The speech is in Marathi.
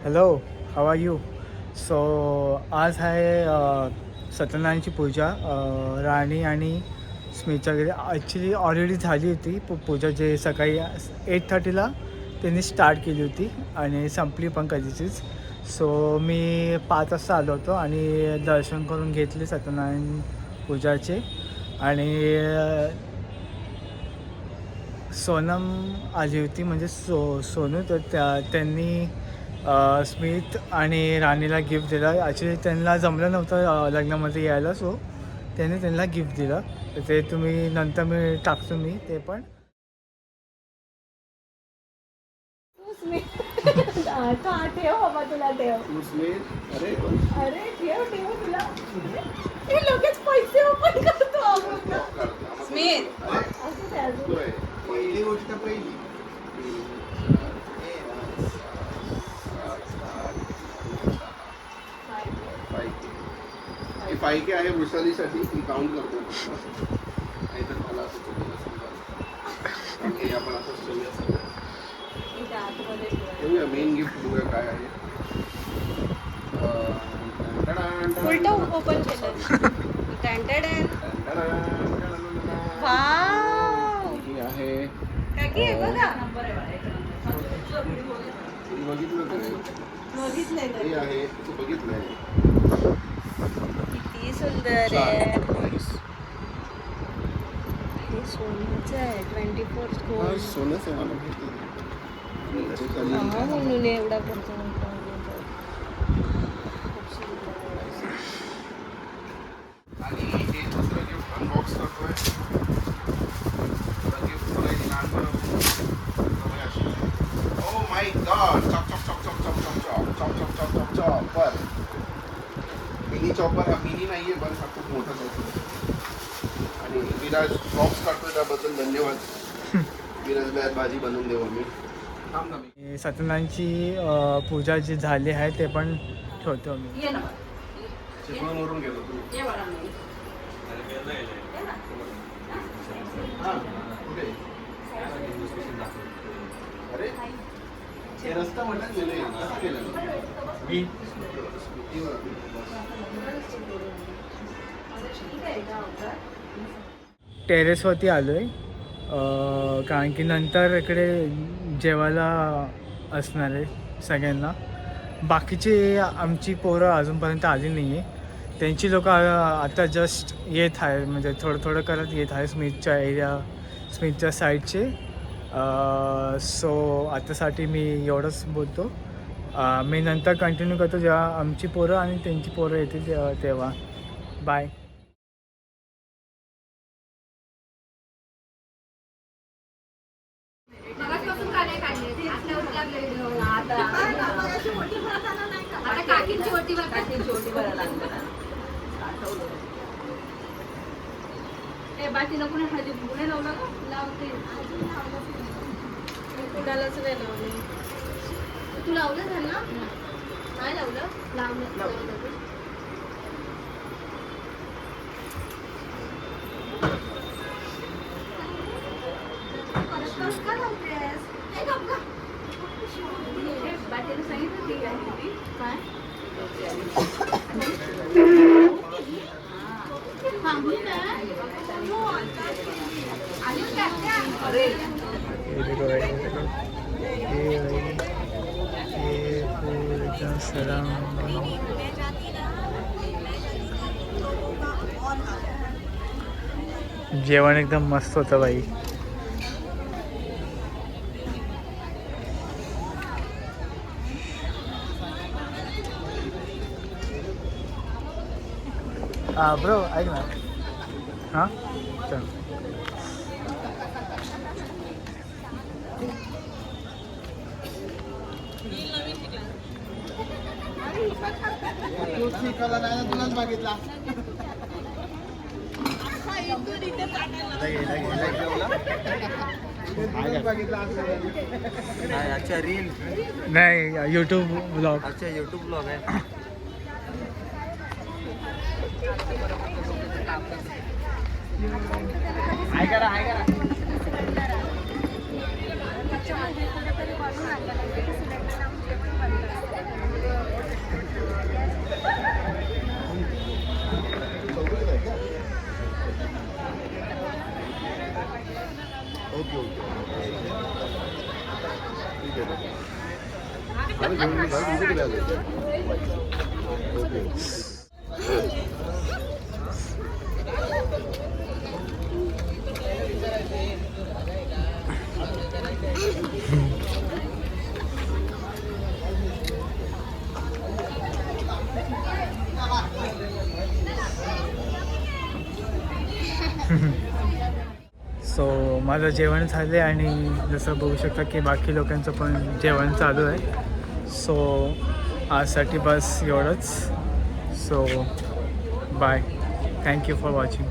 Hello, how are you? So आज आहे सत्यनारायणची पूजा. राणी आणि स्मितच्या घरी ॲक्च्युली ऑलरेडी झाली होती पूजा, जे सकाळी 8:30ला त्यांनी स्टार्ट केली होती आणि संपली पण कधीचीच. सो मी 5 वाजता आलो होतो आणि दर्शन करून घेतले सत्यनारायण पूजाचे. आणि सोनम आली होती, म्हणजे सोनू. तर त्यांनी स्मित आणि राणीला गिफ्ट दिलं. ॲक्च्युली त्यांना जमलं नव्हतं लग्नामध्ये यायला, सो त्यांना गिफ्ट दिलं. तर ते तुम्ही नंतर मी टाकतो मी ते पण. ठेव बाबा, तुला ठेव. अरे अरे ठेव तुला. हे लगेच पैसे ओपन करतो. स्मित असं पहिली गोष्ट पहिली फायके आहे वृषालीसाठी मी काउंट करतो. नाही तर मला असं चुकलं समजा. आपण असंच ठेवूया. मेन गिफ्ट बघूया काय आहे. उलट ओपन केलं. वाव, ही आहे. काकी हे बघा. बघितलंय हे आहे, तू बघितलंय. किती सुंदर आहे. हे सोन्याचं आहे. 24 गोल्ड. सोनंच आहे मला माहिती. म्हणून एवढा खर्च आणि हे दुसरं गिफ्ट अनबॉक्स करतोय. Gift oh my God. Chopper. Mini chopper. हा मिनी नाहीये, पण हा खूप मोठा चॉपर. आणि विराज बॉक्स काढतोय, त्याबद्दल धन्यवाद. विराजला भाजी बनवून देऊ आम्ही. सत्यनारायणची पूजा जी झाली आहे ते पण ठेवतो मी. चिपळूणवरून गेलो तू. हां, कुठे? अरे हे रस्ता म्हटलं गेलं. मी टेरेसवरती आलो आहे, कारण की नंतर इकडे जेवायला असणार आहे सगळ्यांना. बाकीची आमची पोरं अजूनपर्यंत आली नाही आहे. त्यांची लोक आता जस्ट येत आहे, म्हणजे थोडं करत येत आहे स्मितच्या साईडचे. सो आतासाठी मी एवढंच बोलतो. मी नंतर कंटिन्यू करतो जेव्हा आमची पोरं आणि त्यांची पोरं येतील तेव्हा. बाय. आता काकींची ओटी भरायला लागली ना. ए बाकीला कुणी हळदी कुणी लावलं का? लावते. कुणालाच नाही लावले. तू लावलं झालं ना? नाही लावलं? लावलं. बाकीला सांगितलं ती काय? जेवण एकदम मस्त होतं बाई. ब्रो ऐक ना. हां चल. तुलाच बघितला. अच्छा रील नाही, यूट्यूब ब्लॉग. अच्छा यूट्यूब ब्लॉग आहे. हाय करा. कुठेतरी बनवून आणलं, सिलेक्टेड आमचे पण बनतात. ठीक आहे आम्ही घेऊन येऊ. तुमचं किती आलं? ओके. सो माझं जेवण झालं आहे आणि जसं बघू शकता की बाकी लोकांचं पण जेवण चालू आहे. सो आजसाठी बस एवढंच. So bye. Thank you for watching.